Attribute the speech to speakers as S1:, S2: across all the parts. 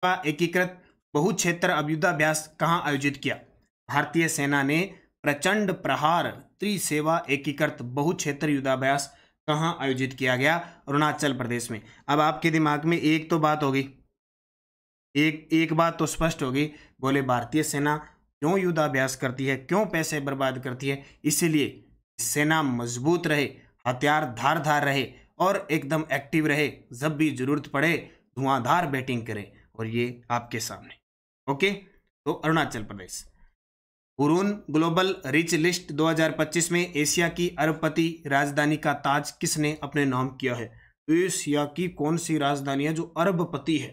S1: एकीकृत बहुक्षेत्र अभ्युदयाभ्यास कहाँ आयोजित किया? भारतीय सेना ने प्रचंड प्रहार त्रिसेवा एकीकृत बहुक्षेत्र युद्धाभ्यास कहाँ आयोजित किया गया? अरुणाचल प्रदेश में। अब आपके दिमाग में एक तो बात होगी, एक बात तो स्पष्ट होगी, बोले भारतीय सेना क्यों युद्धाभ्यास करती है, क्यों पैसे बर्बाद करती है? इसीलिए सेना मजबूत रहे, हथियार धारदार रहे और एकदम एक्टिव रहे, जब भी जरूरत पड़े धुआंधार बैटिंग करे। और ये आपके सामने। ओके, तो Arunachal Pradesh. Hurun global rich list 2025 में एशिया की अरबपति राजधानी का ताज किसने अपने नाम किया है? एशिया की कौन सी राजधानी है जो अरबपति है?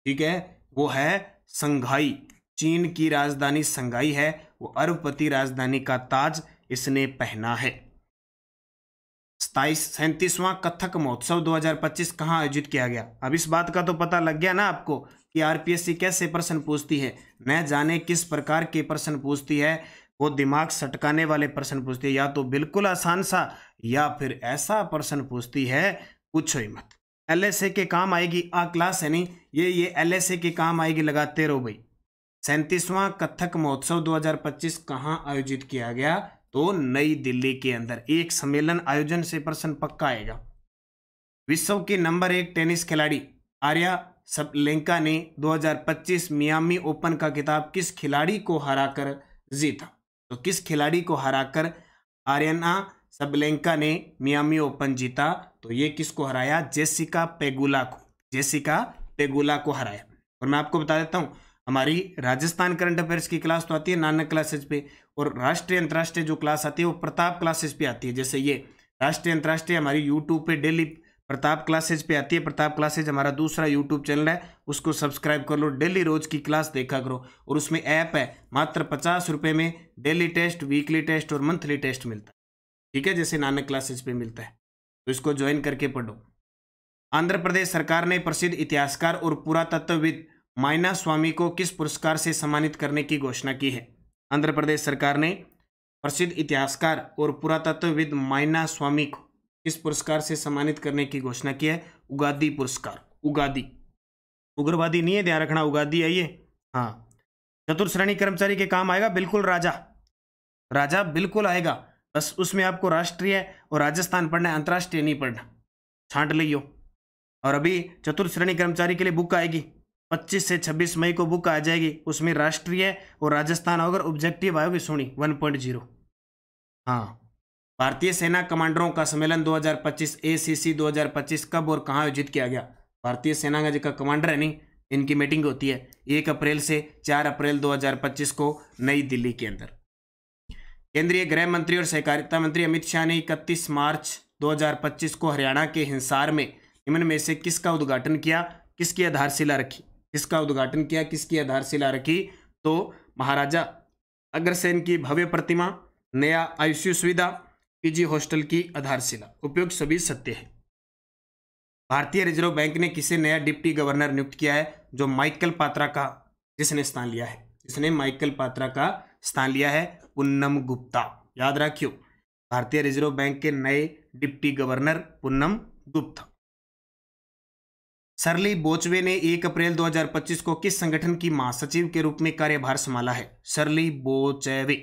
S1: ठीक है, वो है संघाई। चीन की राजधानी संघाई है, वो अरबपति राजधानी का ताज इसने पहना है। 37वां कथक महोत्सव 2025 कहाँ आयोजित किया गया? अब इस बात का तो पता लग गया ना आपको कि आरपीएससी कैसे प्रश्न पूछती है, न जाने किस प्रकार के प्रश्न पूछती है। वो दिमाग सटकाने वाले प्रश्न पूछती है, या तो बिल्कुल आसान सा या फिर ऐसा प्रश्न पूछती है पूछो ही मत। एलएसए के काम आएगी, आ क्लास है नहीं, ये एलएसए के काम आएगी, लगाते रहो भाई। 37वां कथक महोत्सव 2025 कहाँ आयोजित किया गया? तो नई दिल्ली के अंदर। एक सम्मेलन आयोजन से प्रश्न पक्का आएगा। विश्व के नंबर 1 टेनिस खिलाड़ी आर्या सबलेंका ने 2025 मियामी ओपन का खिताब किस खिलाड़ी को हराकर जीता? तो किस खिलाड़ी को हराकर आर्याना सबलेंका ने मियामी ओपन जीता? तो ये किसको हराया? जेसिका पेगुला को। जेसिका पेगुला को हराया। और मैं आपको बता देता हूँ, हमारी राजस्थान करंट अफेयर्स की क्लास तो आती है नानक क्लासेज पे, और राष्ट्रीय अंतर्राष्ट्रीय जो क्लास आती है वो प्रताप क्लासेज पे आती है। जैसे ये राष्ट्रीय अंतर्राष्ट्रीय हमारी यूट्यूब पे डेली प्रताप क्लासेज पे आती है। प्रताप क्लासेज हमारा दूसरा यूट्यूब चैनल है, उसको सब्सक्राइब कर लो, डेली रोज की क्लास देखा करो। और उसमें ऐप है, मात्र 50 रुपये में डेली टेस्ट, वीकली टेस्ट और मंथली टेस्ट मिलता है। ठीक है, जैसे नानक क्लासेज पे मिलता है, तो इसको ज्वाइन करके पढ़ो। आंध्र प्रदेश सरकार ने प्रसिद्ध इतिहासकार और पुरातत्वविद मायना स्वामी को किस पुरस्कार से सम्मानित करने की घोषणा की है? आंध्र प्रदेश सरकार ने प्रसिद्ध इतिहासकार और पुरातत्वविद मायना स्वामी को किस पुरस्कार से सम्मानित करने की घोषणा की है? उगादी पुरस्कार। उगादी, उग्रवादी नहीं है, ध्यान रखना, उगादी है ये। हाँ, चतुर्थ श्रेणी कर्मचारी के काम आएगा बिल्कुल राजा, राजा बिल्कुल आएगा। बस उसमें आपको राष्ट्रीय और राजस्थान पढ़ना है, अंतर्राष्ट्रीय नहीं पढ़ना, छांट लियो। और अभी चतुर्थ श्रेणी कर्मचारी के लिए बुक आएगी 25 से 26 मई को बुक आ जाएगी, उसमें राष्ट्रीय और राजस्थान अगर ऑब्जेक्टिव आयोगे सुनी 1.0। हाँ, भारतीय सेना कमांडरों का सम्मेलन 2025 एसीसी 2025 कब और कहाँ आयोजित किया गया? भारतीय सेना का जो कमांडर है नहीं, इनकी मीटिंग होती है 1 अप्रैल से 4 अप्रैल 2025 को नई दिल्ली के अंदर। केंद्रीय गृह मंत्री और सहकारिता मंत्री अमित शाह ने 31 मार्च 2025 को हरियाणा के हिसार में निम्न में से किसका उद्घाटन किया, किसकी आधारशिला रखी? किसका उद्घाटन किया, किसकी आधारशिला रखी? तो महाराजा अग्रसेन की भव्य प्रतिमा, नया आईसीयू सुविधा, पीजी हॉस्टल की आधारशिला। उपयुक्त सभी सत्य है। भारतीय रिजर्व बैंक ने किसे नया डिप्टी गवर्नर नियुक्त किया है? जो माइकल पात्रा का जिसने स्थान लिया है, जिसने माइकल पात्रा का स्थान लिया है, पुन्नम गुप्ता। याद रखियो, भारतीय रिजर्व बैंक के नए डिप्टी गवर्नर पुन्नम गुप्ता। सरली बोचवे ने 1 अप्रैल 2025 को किस संगठन की महासचिव के रूप में कार्यभार संभाला है? सरली बोचवे,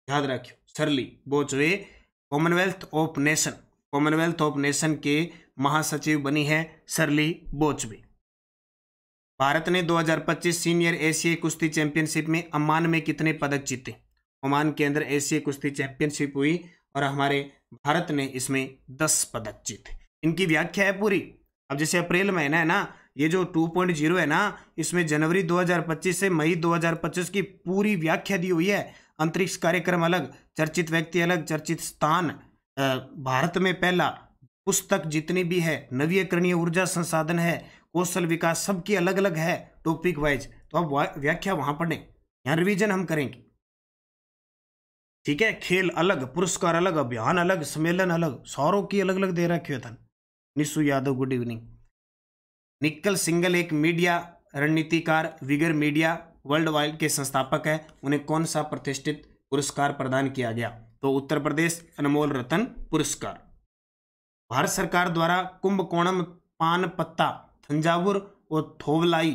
S1: याद रखियो, Shirley Botchwey Commonwealth of nation, Commonwealth of nation के महासचिव बनी है सरली बोचवे। भारत ने 2025 सीनियर एशियाई कुश्ती चैंपियनशिप में अम्मान में कितने पदक जीते? ओमान के अंदर एशियाई कुश्ती चैंपियनशिप हुई और हमारे भारत ने इसमें 10 पदक जीते। इनकी व्याख्या है पूरी। अब जैसे अप्रैल महीना है ना, ये जो 2.0 है ना, इसमें जनवरी 2025 से मई 2025 की पूरी व्याख्या दी हुई है। अंतरिक्ष कार्यक्रम अलग, चर्चित व्यक्ति अलग, चर्चित स्थान, भारत में पहला, पुस्तक जितनी भी है, नवीकरणीय ऊर्जा संसाधन है, कौशल विकास, सबकी अलग अलग है टॉपिक वाइज। तो अब व्याख्या वहां पढ़ें, यहाँ रिवीजन हम करेंगे। ठीक है, खेल अलग, पुरस्कार अलग, अभियान अलग, सम्मेलन अलग, सारों की अलग अलग दे रखे था। Nishu Yadav, good evening. निक्कल सिंगल एक मीडिया रणनीतिकार, विगर मीडिया वर्ल्ड वाइड के संस्थापक है। उन्हें कौन सा प्रतिष्ठित पुरस्कार प्रदान किया गया? तो उत्तर प्रदेश अनमोल रतन पुरस्कार। भारत सरकार द्वारा कुंभकोणम, पानपत्ता, थंजावुर और थोवलाई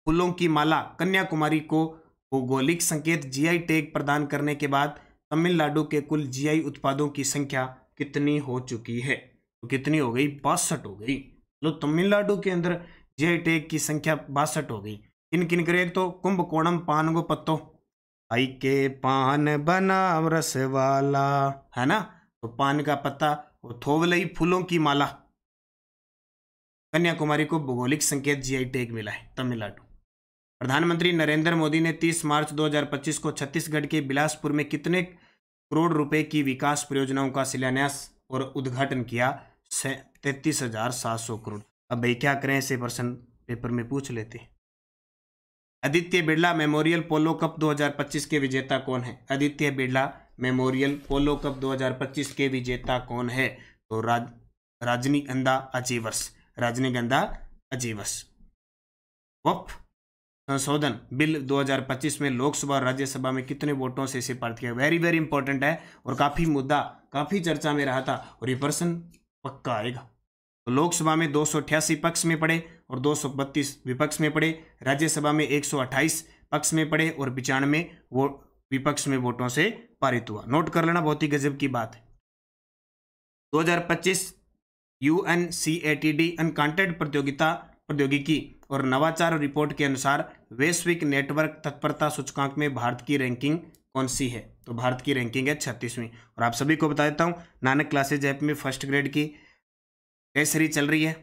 S1: फूलों की माला कन्याकुमारी को भौगोलिक संकेत जीआई टैग प्रदान करने के बाद तमिलनाडु के कुल जीआई उत्पादों की संख्या कितनी हो चुकी है? तो कितनी हो गई? 62 हो गई। तो तमिलनाडु के अंदर जीआई टैग की संख्या 62 हो गई। किन किन करे? तो कुंभकोणम पान गो पत्तो, आई के पान बना रस वाला, है ना, तो पान का पत्ता, वो थोवलई फूलों की माला, कन्याकुमारी को भौगोलिक संकेत जीआई टैग मिला है तमिलनाडु। प्रधानमंत्री नरेंद्र मोदी ने 30 मार्च 2025 को छत्तीसगढ़ के बिलासपुर में कितने करोड़ रुपए की विकास परियोजनाओं का शिलान्यास और उद्घाटन किया? 33,700 करोड़। अब भाई क्या करें, ऐसे प्रश्न पेपर में पूछ लेते हैं। आदित्य बिरला मेमोरियल पोलो कप 2025 के विजेता कौन है? आदित्य बिरला मेमोरियल पोलो कप 2025 के विजेता कौन है? तो रजनीगंधा अचीवर्स, रजनीगंधा अचीवर्स। वक्फ संशोधन बिल 2025 में लोकसभा और राज्यसभा में कितने वोटों से इसे पारित किया? वेरी वेरी इंपॉर्टेंट है और काफी मुद्दा, काफी चर्चा में रहा था और ये प्रश्न पक्का आएगा। तो लोकसभा में 288 पक्ष में पड़े और 232 विपक्ष में पड़े, राज्यसभा में 128 पक्ष में पड़े और 95 वो विपक्ष में वोटों से पारित हुआ। नोट कर लेना, बहुत ही गजब की बात है। 2025 UNCATD अनकाउंटेड प्रौद्योगिकी और नवाचार रिपोर्ट के अनुसार वैश्विक नेटवर्क तत्परता सूचकांक में भारत की रैंकिंग कौन सी है? तो भारत की रैंकिंग है 36वीं। और आप सभी को बता देता हूं, नानक क्लासेज ऐप में फर्स्ट ग्रेड की टेस्ट सीरीज चल रही है,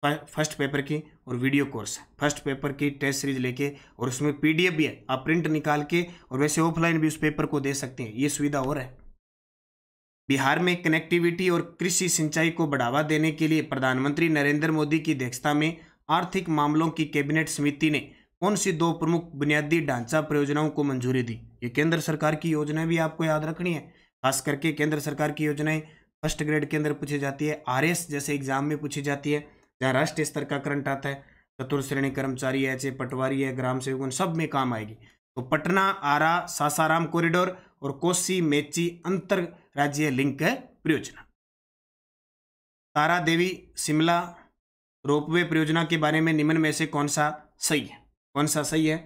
S1: फर्स्ट पेपर की, और वीडियो कोर्स है। फर्स्ट पेपर की टेस्ट सीरीज लेके और उसमें PDF भी है, आप प्रिंट निकाल के और वैसे ऑफलाइन भी उस पेपर को दे सकते हैं, ये सुविधा और है। बिहार में कनेक्टिविटी और कृषि सिंचाई को बढ़ावा देने के लिए प्रधानमंत्री नरेंद्र मोदी की अध्यक्षता में आर्थिक मामलों की कैबिनेट समिति ने कौन सी 2 प्रमुख बुनियादी ढांचा परियोजनाओं को मंजूरी दी? ये केंद्र सरकार की योजनाएं भी आपको याद रखनी है, खास करके केंद्र सरकार की योजनाएं फर्स्ट ग्रेड के अंदर पूछी जाती है, RS जैसे एग्जाम में पूछी जाती है, जहाँ राष्ट्रीय स्तर का करंट आता है, चतुर्थ श्रेणी कर्मचारी है, चाहे पटवारी है, ग्राम सेवक, सब में काम आएगी। तो पटना आरा सासाराम कॉरिडोर और कोसी मेची अंतर राज्य लिंक परियोजना। तारा देवी शिमला रोपवे परियोजना के बारे में निम्न में से कौन सा सही है? कौन सा सही है?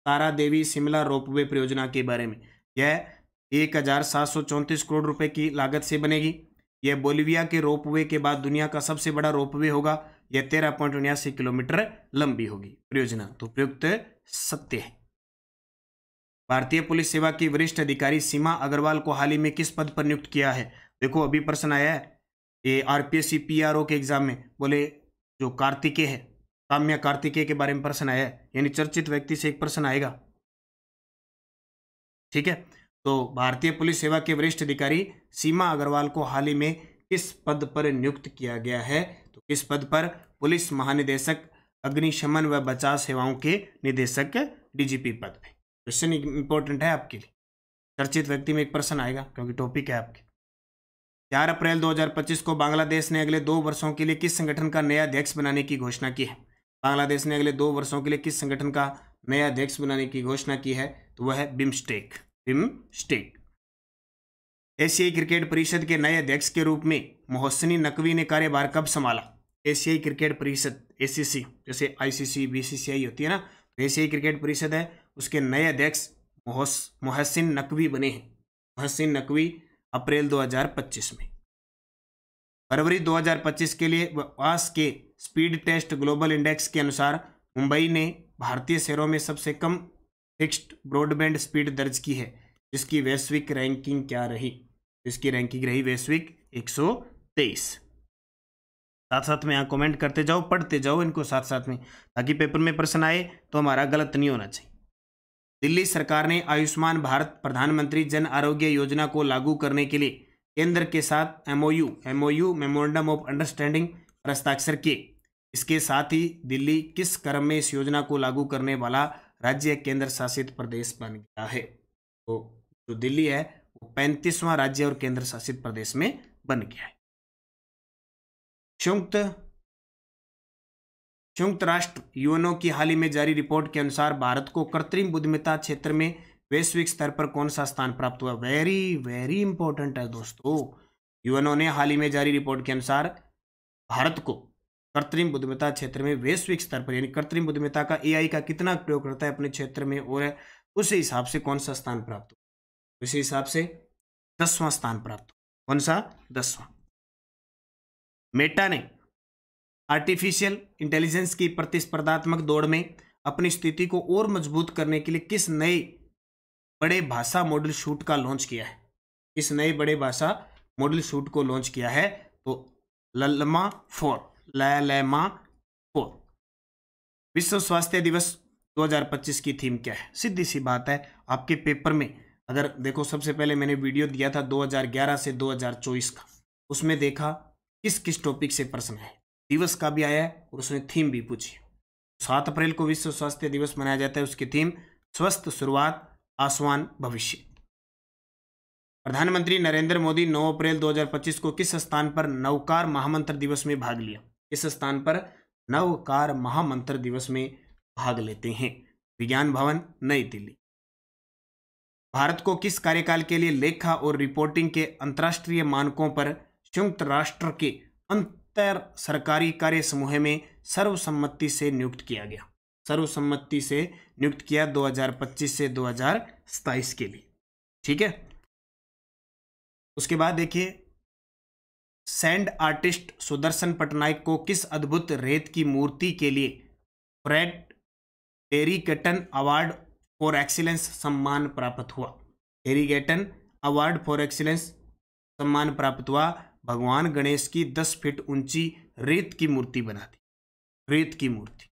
S1: तारा देवी शिमला रोपवे परियोजना के बारे में, यह 1734 करोड़ रुपए की लागत से बनेगी। यह बोलिविया के रोपवे के बाद दुनिया का सबसे बड़ा रोपवे होगा। यह 13.79 किलोमीटर लंबी होगी परियोजना। तो प्रयुक्त सत्य है। भारतीय पुलिस सेवा की वरिष्ठ अधिकारी सीमा अग्रवाल को हाल ही में किस पद पर नियुक्त किया है? देखो अभी प्रश्न आया है ये RPSC PRO के एग्जाम में, बोले जो कार्तिकेय है, काम्या कार्तिकेय के बारे में प्रश्न आया है, यानी चर्चित व्यक्ति से एक प्रश्न आएगा। ठीक है, तो भारतीय पुलिस सेवा के वरिष्ठ अधिकारी सीमा अग्रवाल को हाल ही में किस पद पर नियुक्त किया गया है? तो किस पद पर? पुलिस महानिदेशक अग्निशमन व बचाव सेवाओं के निदेशक DGP पद पे। क्वेश्चन इंपॉर्टेंट है आपके लिए, चर्चित व्यक्ति में एक प्रश्न आएगा क्योंकि टॉपिक है आपके। 4 अप्रैल 2025 को बांग्लादेश ने अगले 2 वर्षों के लिए किस संगठन का नया अध्यक्ष बनाने की घोषणा की है? बांग्लादेश ने अगले 2 वर्षों के लिए किस संगठन का नया अध्यक्ष बनाने की घोषणा की है? तो वह है बिम्स्टेक। एशियाई क्रिकेट परिषद के नए अध्यक्ष के रूप में मोहसिन नकवी ने कार्यभार कब संभाला? एशियाई क्रिकेट परिषद ACC, जैसे ICC BCCI होती है ना, तो एशियाई क्रिकेट परिषद है, उसके नए अध्यक्ष मोहसिन नकवी बने हैं। मोहसिन नकवी अप्रैल 2025 में। फरवरी 2025 के लिए वास के स्पीड टेस्ट ग्लोबल इंडेक्स के अनुसार मुंबई ने भारतीय शहरों में सबसे कम फिक्स्ड ब्रॉडबैंड स्पीड दर्ज की है, जिसकी वैश्विक रैंकिंग क्या रही? इसकी रैंकिंग रही वैश्विक 123। साथ साथ में यहाँ कमेंट करते जाओ, पढ़ते जाओ इनको साथ साथ में, ताकि पेपर में प्रश्न आए तो हमारा गलत नहीं होना चाहिए। दिल्ली सरकार ने आयुष्मान भारत प्रधानमंत्री जन आरोग्य योजना को लागू करने के लिए केंद्र के साथ MOU मेमोरेंडम ऑफ अंडरस्टैंडिंग पर हस्ताक्षर किए। इसके साथ ही दिल्ली किस क्रम में इस योजना को लागू करने वाला राज्य केंद्र शासित प्रदेश बन गया है? तो जो दिल्ली है वो 35वां राज्य और केंद्र शासित प्रदेश में बन गया है। संयुक्त राष्ट्र UNO की हाल ही में जारी रिपोर्ट के अनुसार भारत को कृत्रिम बुद्धिमत्ता क्षेत्र में वैश्विक स्तर पर कौन सा स्थान प्राप्त हुआ? वेरी वेरी इंपॉर्टेंट है दोस्तों। UNO ने हाल ही में जारी रिपोर्ट के अनुसार भारत को कृत्रिम बुद्धिमत्ता क्षेत्र में वैश्विक स्तर पर, यानी कृत्रिम बुद्धिमत्ता का एआई का कितना प्रयोग करता है अपने क्षेत्र में, और उस हिसाब से कौन सा स्थान प्राप्त हो, उस हिसाब से 10वां स्थान प्राप्त हो। कौन सा? 10वां। मेटा ने आर्टिफिशियल इंटेलिजेंस की प्रतिस्पर्धात्मक दौड़ में अपनी स्थिति को और मजबूत करने के लिए किस नए बड़े भाषा मॉडल शूट का लॉन्च किया है? किस नए बड़े भाषा मॉडल शूट को लॉन्च किया है? तो ललमा 4। विश्व स्वास्थ्य दिवस 2025 की थीम क्या है? सीधी सी बात है, आपके पेपर में अगर देखो, सबसे पहले मैंने वीडियो दिया था 2011 से 2024 का, उसमें देखा किस किस टॉपिक से प्रश्न है, दिवस का भी आया है और उसने थीम भी पूछी। 7 अप्रैल को विश्व स्वास्थ्य दिवस मनाया जाता है, उसकी थीम स्वस्थ शुरुआत आसवान भविष्य। प्रधानमंत्री नरेंद्र मोदी 9 अप्रैल 2025 को किस स्थान पर नवकार महामंत्र दिवस में भाग लिया? किस स्थान पर नवकार महामंत्र दिवस में भाग लेते हैं? विज्ञान भवन, नई दिल्ली। भारत को किस कार्यकाल के लिए लेखा और रिपोर्टिंग के अंतर्राष्ट्रीय मानकों पर संयुक्त राष्ट्र के अंतर सरकारी कार्य समूह में सर्वसम्मति से नियुक्त किया गया? सर्वसम्मति से नियुक्त किया 2025 से 2027 के लिए। ठीक है। उसके बाद देखिए, सैंड आर्टिस्ट सुदर्शन पटनायक को किस अद्भुत रेत की मूर्ति के लिए फ्रेड टेरिगेटन अवार्ड फॉर एक्सीलेंस सम्मान प्राप्त हुआ? टेरिगेटन अवार्ड फॉर एक्सीलेंस सम्मान प्राप्त हुआ। भगवान गणेश की 10 फीट ऊंची रेत की मूर्ति बना दी, रेत की मूर्ति।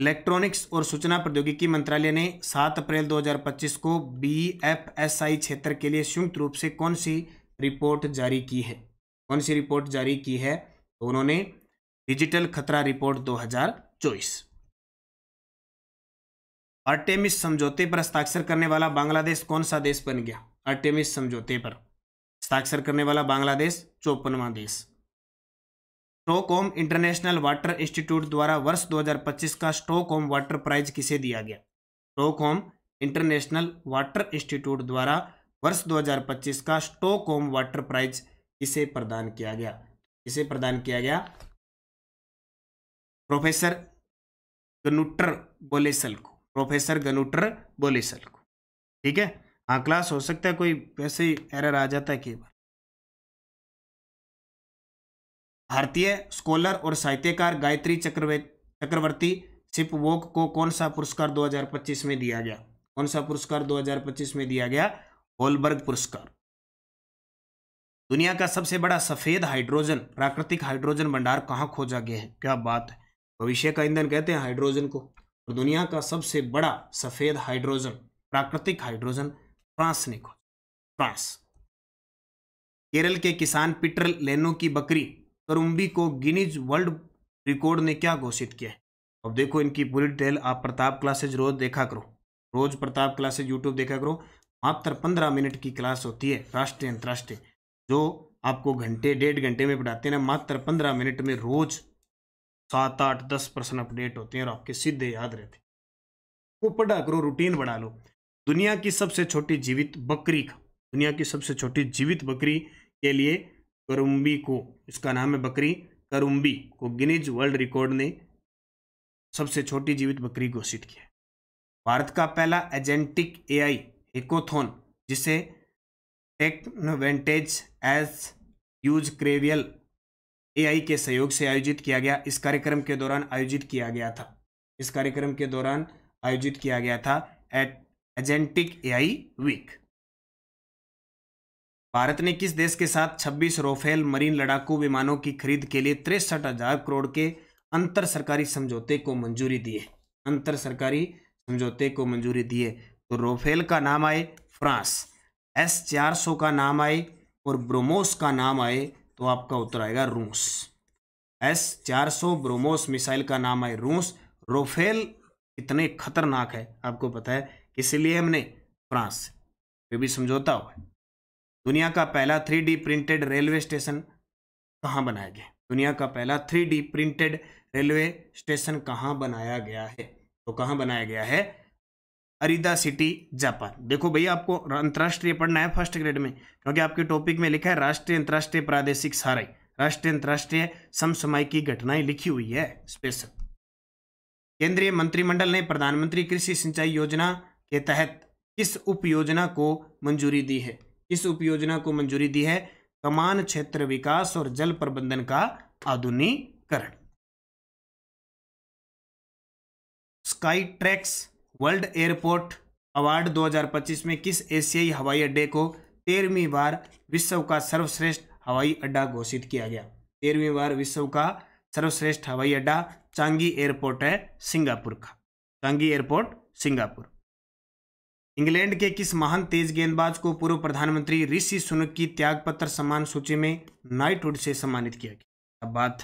S1: इलेक्ट्रॉनिक्स और सूचना प्रौद्योगिकी मंत्रालय ने 7 अप्रैल 2025 को BFSI क्षेत्र के लिए संयुक्त रूप से कौन सी रिपोर्ट जारी की है? कौन सी रिपोर्ट जारी की है? तो उन्होंने डिजिटल खतरा रिपोर्ट 2024। आर्टेमिस समझौते पर हस्ताक्षर करने वाला बांग्लादेश कौन सा देश बन गया? आर्टेमिस समझौते पर हस्ताक्षर करने वाला बांग्लादेश 54वां देश। स्टॉकहोम इंटरनेशनल वाटर इंस्टीट्यूट द्वारा वर्ष 2025 का स्टॉकहोम वाटर प्राइज किसे दिया गया? स्टॉकहोम इंटरनेशनल वाटर इंस्टीट्यूट द्वारा वर्ष 2025 का स्टॉकहोम वाटर प्राइज किसे प्रदान किया गया? किसे प्रदान किया गया? प्रोफेसर गनुटर बोलेसल को, प्रोफेसर गनुटर बोलेसल को। ठीक है। हाँ, क्लास हो सकता है कोई वैसे ही एरर आ जाता है कई बार। भारतीय स्कॉलर और साहित्यकार गायत्री चक्रवर्ती शिपवोक को कौन सा पुरस्कार 2025 में दिया गया? कौन सा पुरस्कार 2025 में दिया गया? होलबर्ग पुरस्कार। दुनिया का सबसे बड़ा सफेद हाइड्रोजन प्राकृतिक हाइड्रोजन भंडार कहाँ खोजा गया है? क्या बात है, भविष्य का ईंधन कहते हैं हाइड्रोजन को। और दुनिया का सबसे बड़ा सफेद हाइड्रोजन प्राकृतिक हाइड्रोजन फ्रांस ने खोजा, फ्रांस। केरल के किसान पीटर लेनो की बकरी करुम्बी को गिनीज वर्ल्ड रिकॉर्ड ने क्या घोषित किया है? अब देखो इनकी पूरी डिटेल आप प्रताप क्लासेज रोज देखा करो, रोज प्रताप क्लासेज यूट्यूब देखा करो। मात्र 15 मिनट की क्लास होती है, राष्ट्रीय अंतर्राष्ट्रीय, जो आपको घंटे 1.5 घंटे में पढ़ाते हैं ना, मात्र 15 मिनट में रोज 7, 8, 10 प्रश्न अपडेट होते हैं और आपके सीधे याद रहते हैं। वो पढ़ा करो, रूटीन बढ़ा लो। दुनिया की सबसे छोटी जीवित बकरी का, दुनिया की सबसे छोटी जीवित बकरी के लिए करुम्बी को, इसका नाम है बकरी करुम्बी को गिनीज वर्ल्ड रिकॉर्ड ने सबसे छोटी जीवित बकरी घोषित किया है। भारत का पहला एजेंटिक AI हैकाथॉन, जिसे टेक्नोवेंटेज एज यूज क्रेवियल AI के सहयोग से आयोजित किया गया। इस कार्यक्रम के दौरान आयोजित किया गया था, इस कार्यक्रम के दौरान आयोजित किया गया था एजेंटिक AI वीक। भारत ने किस देश के साथ 26 राफेल मरीन लड़ाकू विमानों की खरीद के लिए 63,000 करोड़ के अंतर सरकारी समझौते को मंजूरी दी है? अंतर सरकारी समझौते को मंजूरी दी है। तो राफेल का नाम आए फ्रांस, S-400 का नाम आए और ब्रोमोस का नाम आए तो आपका उत्तर आएगा रूस। S-400 ब्रोमोस मिसाइल का नाम आए रूस। राफेल इतने खतरनाक है आपको पता है, इसलिए हमने फ्रांस से भी समझौता हुआ है। दुनिया का पहला 3D प्रिंटेड रेलवे स्टेशन कहाँ बनाया गया? दुनिया का पहला 3D प्रिंटेड रेलवे स्टेशन कहाँ बनाया गया है? तो कहाँ बनाया गया है? अरीदा सिटी, जापान। देखो भैया, आपको अंतर्राष्ट्रीय पढ़ना है फर्स्ट ग्रेड में, क्योंकि आपके टॉपिक में लिखा है राष्ट्रीय अंतर्राष्ट्रीय प्रादेशिक साराई। राष्ट्रीय अंतर्राष्ट्रीय समसामयिकी घटनाएं लिखी हुई है स्पेशल। केंद्रीय मंत्रिमंडल ने प्रधानमंत्री कृषि सिंचाई योजना के तहत किस उपयोजना को मंजूरी दी है? किस उपयोजना को मंजूरी दी है? कमान क्षेत्र विकास और जल प्रबंधन का आधुनिकीकरण। Sky tracks world airport award 2025 में किस एशियाई हवाई अड्डे को 13वीं बार विश्व का सर्वश्रेष्ठ हवाई अड्डा घोषित किया गया? 13वीं बार विश्व का सर्वश्रेष्ठ हवाई अड्डा चांगी एयरपोर्ट है सिंगापुर का। Changi airport Singapore. इंग्लैंड के किस महान तेज गेंदबाज को पूर्व प्रधानमंत्री ऋषि सुनक की त्यागपत्र सम्मान सूची में नाइटहुड से सम्मानित किया गया? अब बात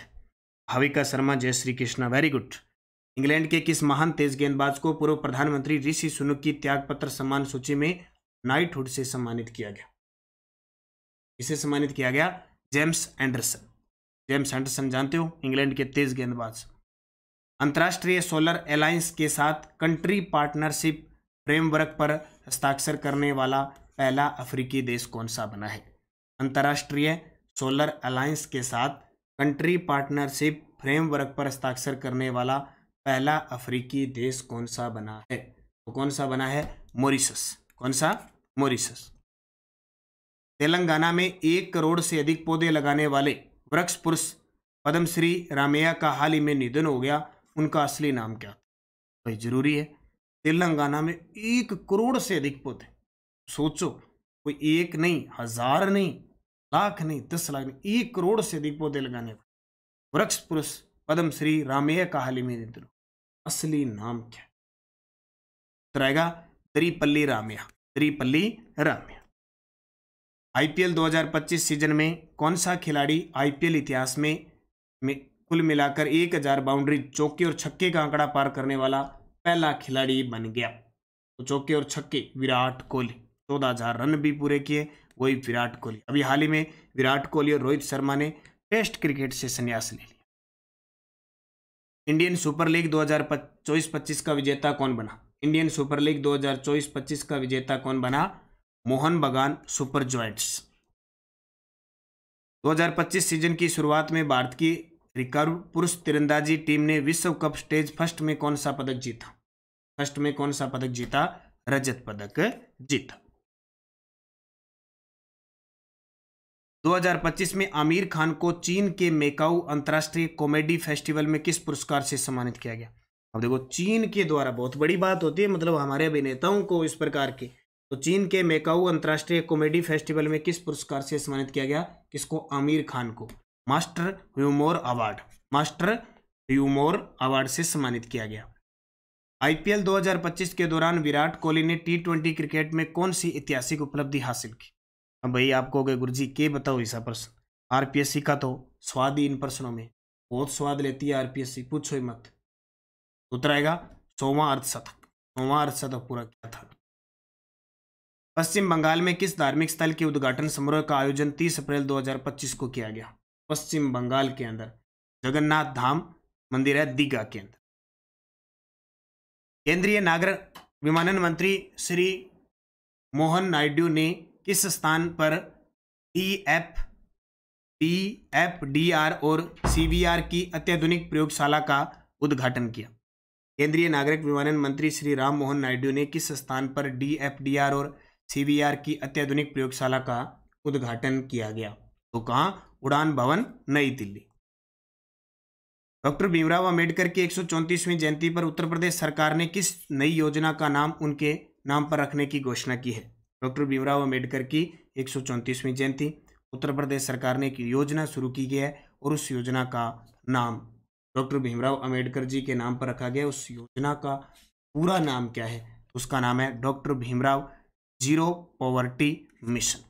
S1: भाविका शर्मा, जय Shri Krishna, very good. England के किस महान तेज गेंदबाज को पूर्व प्रधानमंत्री ऋषि सुनक की त्यागपत्र सम्मान सूची में नाइटहुड से सम्मानित किया गया? इसे सम्मानित किया गया जेम्स एंडरसन। जेम्स एंडरसन जानते हो, इंग्लैंड के तेज गेंदबाज। अंतर्राष्ट्रीय सोलर अलायंस के साथ कंट्री पार्टनरशिप फ्रेमवर्क पर हस्ताक्षर करने वाला पहला अफ्रीकी देश कौन सा बना है? अंतर्राष्ट्रीय सोलर अलायंस के साथ कंट्री पार्टनरशिप फ्रेमवर्क पर हस्ताक्षर करने वाला पहला अफ्रीकी देश कौन सा बना है? तो कौन सा बना है? मॉरिशस। कौन सा? मॉरिशस। तेलंगाना में 1 करोड़ से अधिक पौधे लगाने वाले वृक्ष पुरुष पद्मश्री रामैया का हाल ही में निधन हो गया। उनका असली नाम क्या था? भाई जरूरी है। तेलंगाना में 1 करोड़ से अधिक पौधे, सोचो, कोई एक नहीं, 1000 नहीं, लाख नहीं, 10 लाख नहीं, 1 करोड़ से अधिक पौधे लगाने वाले वृक्ष पुरुष पद्मश्री रामैया का हाल ही में निधन। असली नाम क्या रहेगा? त्रिपल्ली रामैया। त्रिपल्ली रामैया। आईपीएल 2025 सीजन में कौन सा खिलाड़ी आईपीएल इतिहास में कुल मिलाकर 1000 बाउंड्री, चौके और छक्के का आंकड़ा पार करने वाला पहला खिलाड़ी बन गया? तो चौके और छक्के विराट कोहली, 14,000 रन भी पूरे किए, वही विराट कोहली। अभी हाल ही में विराट कोहली और रोहित शर्मा ने टेस्ट क्रिकेट से संन्यास ले लिया। इंडियन सुपर लीग 2024-25 का विजेता कौन बना? इंडियन सुपर लीग 2024-25 का विजेता कौन बना? मोहन बगान सुपर जॉयंट्स। 2025 सीजन की शुरुआत में भारत की रिकर्व पुरुष तीरंदाजी टीम ने विश्व कप स्टेज फर्स्ट में कौन सा पदक जीता? फर्स्ट में कौन सा पदक जीता? रजत पदक जीता। 2025 में आमिर खान को चीन के मेकाऊ अंतर्राष्ट्रीय कॉमेडी फेस्टिवल में किस पुरस्कार से सम्मानित किया गया? अब देखो, चीन के द्वारा, बहुत बड़ी बात होती है, मतलब हमारे अभिनेताओं को इस प्रकार के, तो चीन के मेकाऊ अंतर्राष्ट्रीय कॉमेडी फेस्टिवल में किस पुरस्कार से सम्मानित किया गया? किसको? आमिर खान को master humour award, master humour award से सम्मानित किया गया। आईपीएल 2025 के दौरान विराट कोहली ने T20 क्रिकेट में कौन सी ऐतिहासिक उपलब्धि हासिल की? अब भाई आपको गुरुजी के बताओ ऐसा प्रश्न। आरपीएससी का तो स्वाद ही इन प्रश्नों में, बहुत स्वाद लेती है आरपीएससी, पूछो ही मत। उत्तर आएगा 100वां अर्धशतक। 100वां अर्धशतक पूरा किया था। पश्चिम बंगाल में किस धार्मिक स्थल के उद्घाटन समारोह का आयोजन 30 अप्रैल 2025 को किया गया? पश्चिम बंगाल के अंदर जगन्नाथ धाम मंदिर है दीघा के अंदर। केंद्रीय नागरिक विमानन मंत्री श्री मोहन नायडू ने किस स्थान पर DFDR और CVR की अत्याधुनिक प्रयोगशाला का उद्घाटन किया? केंद्रीय नागरिक विमानन मंत्री श्री राम मोहन नायडू ने किस स्थान पर DFDR और CVR की अत्याधुनिक प्रयोगशाला का उद्घाटन किया गया? तो कहाँ? उड़ान भवन, नई दिल्ली। डॉक्टर भीमराव अंबेडकर की 134वीं जयंती पर उत्तर प्रदेश सरकार ने किस नई योजना का नाम उनके नाम पर रखने की घोषणा की है? डॉक्टर भीमराव अंबेडकर की 134वीं जयंती, उत्तर प्रदेश सरकार ने एक योजना शुरू की गई है और उस योजना का नाम डॉक्टर भीमराव अंबेडकर जी के नाम पर रखा गया। उस योजना का पूरा नाम क्या है? उसका नाम है doctor Bhimrao zero poverty mission.